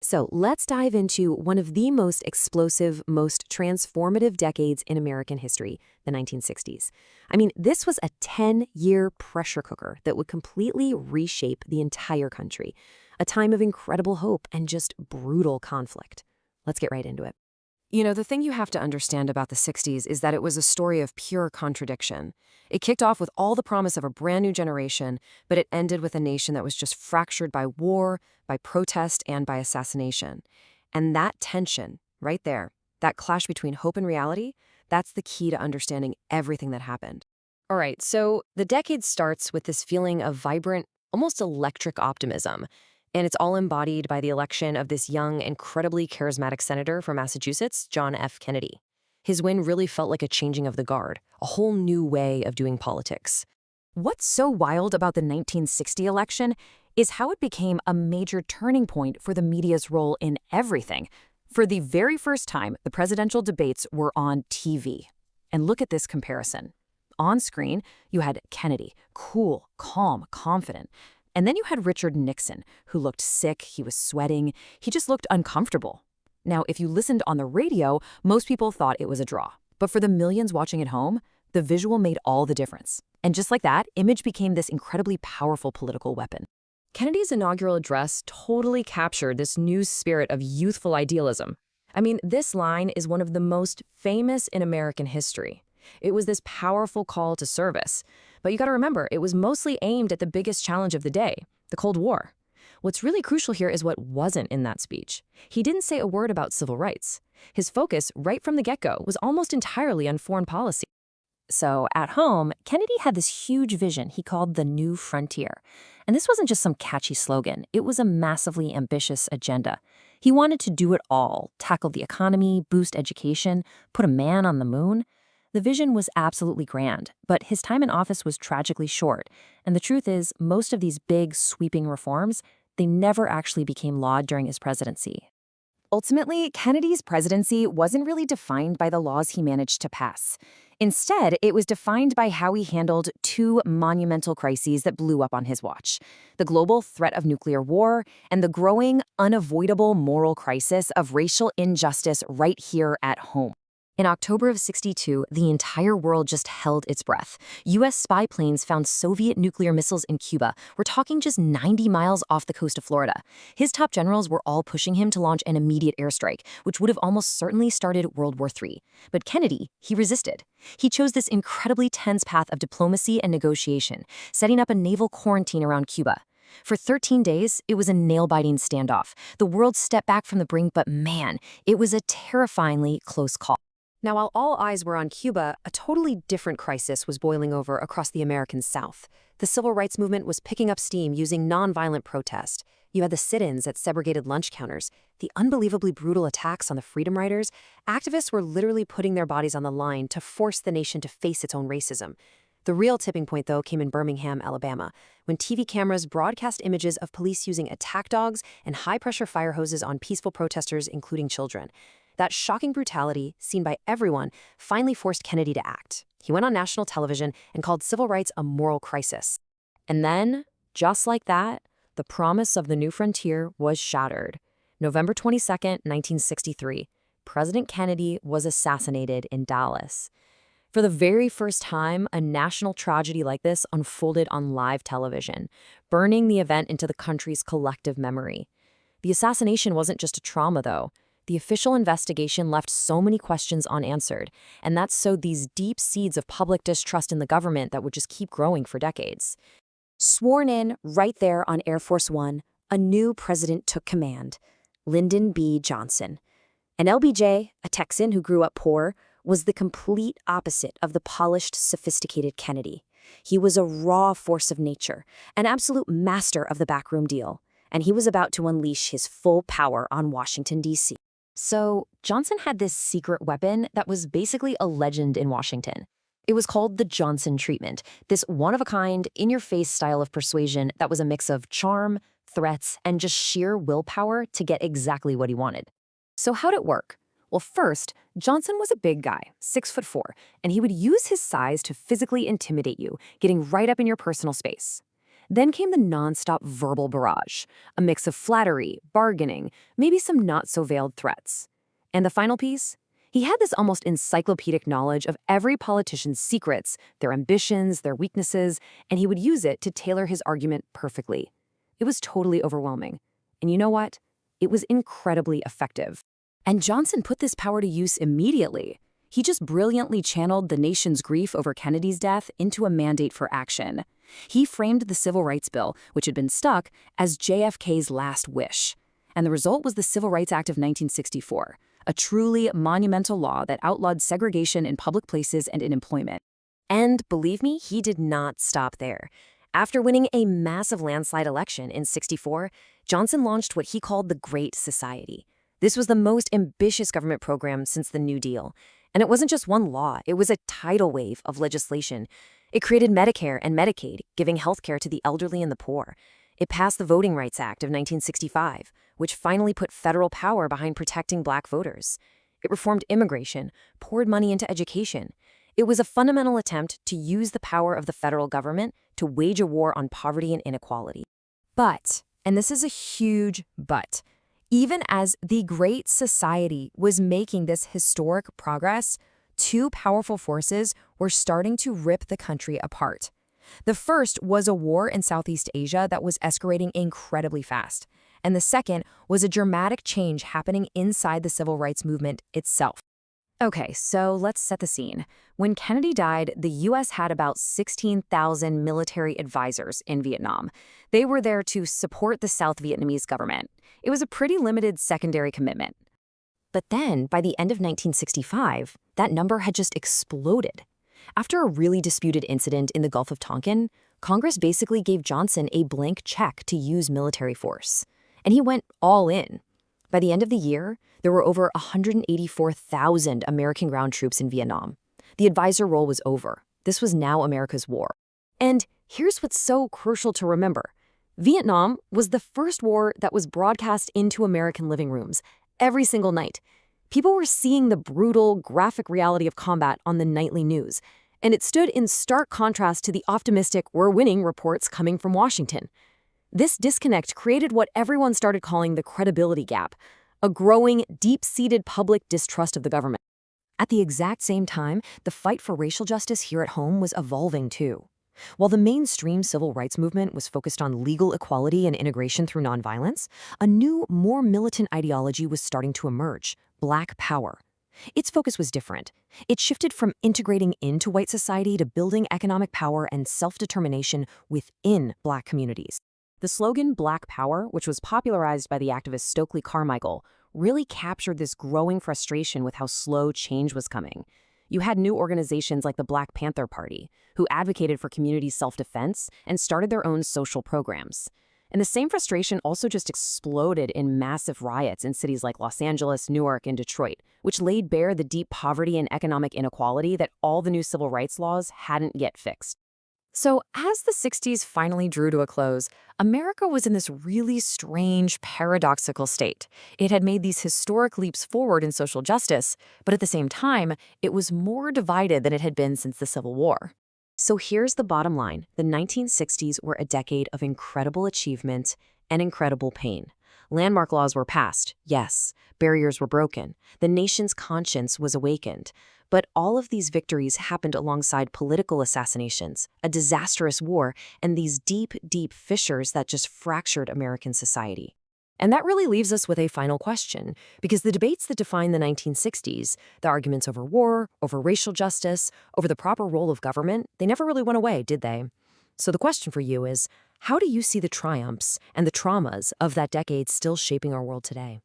So let's dive into one of the most explosive, most transformative decades in American history, the 1960s. I mean, this was a 10-year pressure cooker that would completely reshape the entire country, a time of incredible hope and just brutal conflict. Let's get right into it. The thing you have to understand about the 60s is that it was a story of pure contradiction. It kicked off with all the promise of a brand new generation, but it ended with a nation that was just fractured by war, by protest, and by assassination. And that tension, right there, that clash between hope and reality, that's the key to understanding everything that happened. All right, so the decade starts with this feeling of vibrant, almost electric optimism. And it's all embodied by the election of this young, incredibly charismatic senator from Massachusetts, John F. Kennedy. His win really felt like a changing of the guard, a whole new way of doing politics. What's so wild about the 1960 election is how it became a major turning point for the media's role in everything. For the very first time, the presidential debates were on TV. And look at this comparison. On screen, you had Kennedy, cool, calm, confident. And then you had Richard Nixon, who looked sick, he was sweating, he just looked uncomfortable. Now, if you listened on the radio, most people thought it was a draw. But for the millions watching at home, the visual made all the difference. And just like that, image became this incredibly powerful political weapon. Kennedy's inaugural address totally captured this new spirit of youthful idealism. I mean, this line is one of the most famous in American history. It was this powerful call to service. But you got to remember, it was mostly aimed at the biggest challenge of the day, the Cold War. What's really crucial here is what wasn't in that speech. He didn't say a word about civil rights. His focus, right from the get-go, was almost entirely on foreign policy. So, at home, Kennedy had this huge vision he called the New Frontier. And this wasn't just some catchy slogan, it was a massively ambitious agenda. He wanted to do it all, tackle the economy, boost education, put a man on the moon. The vision was absolutely grand, but his time in office was tragically short. And the truth is, most of these big, sweeping reforms, they never actually became law during his presidency. Ultimately, Kennedy's presidency wasn't really defined by the laws he managed to pass. Instead, it was defined by how he handled two monumental crises that blew up on his watch: the global threat of nuclear war and the growing, unavoidable moral crisis of racial injustice right here at home. In October of '62, the entire world just held its breath. U.S. spy planes found Soviet nuclear missiles in Cuba. We're talking just 90 miles off the coast of Florida. His top generals were all pushing him to launch an immediate airstrike, which would have almost certainly started World War III. But Kennedy, he resisted. He chose this incredibly tense path of diplomacy and negotiation, setting up a naval quarantine around Cuba. For 13 days, it was a nail-biting standoff. The world stepped back from the brink, but man, it was a terrifyingly close call. Now, while all eyes were on Cuba, a totally different crisis was boiling over across the American South. The civil rights movement was picking up steam using nonviolent protest. You had the sit-ins at segregated lunch counters, the unbelievably brutal attacks on the Freedom Riders. Activists were literally putting their bodies on the line to force the nation to face its own racism. The real tipping point, though, came in Birmingham, Alabama, when TV cameras broadcast images of police using attack dogs and high-pressure fire hoses on peaceful protesters, including children. That shocking brutality, seen by everyone, finally forced Kennedy to act. He went on national television and called civil rights a moral crisis. And then, just like that, the promise of the new frontier was shattered. November 22nd, 1963, President Kennedy was assassinated in Dallas. For the very first time, a national tragedy like this unfolded on live television, burning the event into the country's collective memory. The assassination wasn't just a trauma, though. The official investigation left so many questions unanswered, and that sowed these deep seeds of public distrust in the government that would just keep growing for decades. Sworn in right there on Air Force One, a new president took command, Lyndon B. Johnson. And LBJ, a Texan who grew up poor, was the complete opposite of the polished, sophisticated Kennedy. He was a raw force of nature, an absolute master of the backroom deal, and he was about to unleash his full power on Washington, D.C. So, Johnson had this secret weapon that was basically a legend in Washington. It was called the Johnson treatment, this one-of-a-kind, in-your-face style of persuasion that was a mix of charm, threats, and just sheer willpower to get exactly what he wanted. So how'd it work? Well, first, Johnson was a big guy, 6'4", and he would use his size to physically intimidate you, getting right up in your personal space. Then came the nonstop verbal barrage, a mix of flattery, bargaining, maybe some not-so-veiled threats. And the final piece? He had this almost encyclopedic knowledge of every politician's secrets, their ambitions, their weaknesses, and he would use it to tailor his argument perfectly. It was totally overwhelming. And you know what? It was incredibly effective. And Johnson put this power to use immediately. He just brilliantly channeled the nation's grief over Kennedy's death into a mandate for action. He framed the Civil Rights Bill, which had been stuck, as JFK's last wish. And the result was the Civil Rights Act of 1964, a truly monumental law that outlawed segregation in public places and in employment. And believe me, he did not stop there. After winning a massive landslide election in '64, Johnson launched what he called the Great Society. This was the most ambitious government program since the New Deal. And it wasn't just one law, it was a tidal wave of legislation. It created Medicare and Medicaid, giving health care to the elderly and the poor. It passed the Voting Rights Act of 1965, which finally put federal power behind protecting black voters. It reformed immigration, poured money into education. It was a fundamental attempt to use the power of the federal government to wage a war on poverty and inequality. But, and this is a huge but, even as the Great Society was making this historic progress, two powerful forces were starting to rip the country apart. The first was a war in Southeast Asia that was escalating incredibly fast. And the second was a dramatic change happening inside the civil rights movement itself. Okay, so let's set the scene. When Kennedy died, the U.S. had about 16,000 military advisors in Vietnam. They were there to support the South Vietnamese government. It was a pretty limited secondary commitment. But then, by the end of 1965, that number had just exploded. After a really disputed incident in the Gulf of Tonkin, Congress basically gave Johnson a blank check to use military force. And he went all in. By the end of the year, there were over 184,000 American ground troops in Vietnam. The advisor role was over. This was now America's war. And here's what's so crucial to remember. Vietnam was the first war that was broadcast into American living rooms every single night. People were seeing the brutal, graphic reality of combat on the nightly news, and it stood in stark contrast to the optimistic, "we're winning" reports coming from Washington. This disconnect created what everyone started calling the credibility gap, a growing, deep-seated public distrust of the government. At the exact same time, the fight for racial justice here at home was evolving too. While the mainstream civil rights movement was focused on legal equality and integration through nonviolence, a new, more militant ideology was starting to emerge: Black Power. Its focus was different. It shifted from integrating into white society to building economic power and self-determination within Black communities. The slogan Black Power, which was popularized by the activist Stokely Carmichael, really captured this growing frustration with how slow change was coming. You had new organizations like the Black Panther Party, who advocated for community self-defense and started their own social programs. And the same frustration also just exploded in massive riots in cities like Los Angeles, Newark, and Detroit, which laid bare the deep poverty and economic inequality that all the new civil rights laws hadn't yet fixed. So as the 60s finally drew to a close, America was in this really strange, paradoxical state. It had made these historic leaps forward in social justice, but at the same time, it was more divided than it had been since the Civil War. So here's the bottom line. The 1960s were a decade of incredible achievement and incredible pain. Landmark laws were passed, yes. Barriers were broken. The nation's conscience was awakened. But all of these victories happened alongside political assassinations, a disastrous war, and these deep, deep fissures that just fractured American society. And that really leaves us with a final question, because the debates that define the 1960s, the arguments over war, over racial justice, over the proper role of government, they never really went away, did they? So the question for you is, how do you see the triumphs and the traumas of that decade still shaping our world today?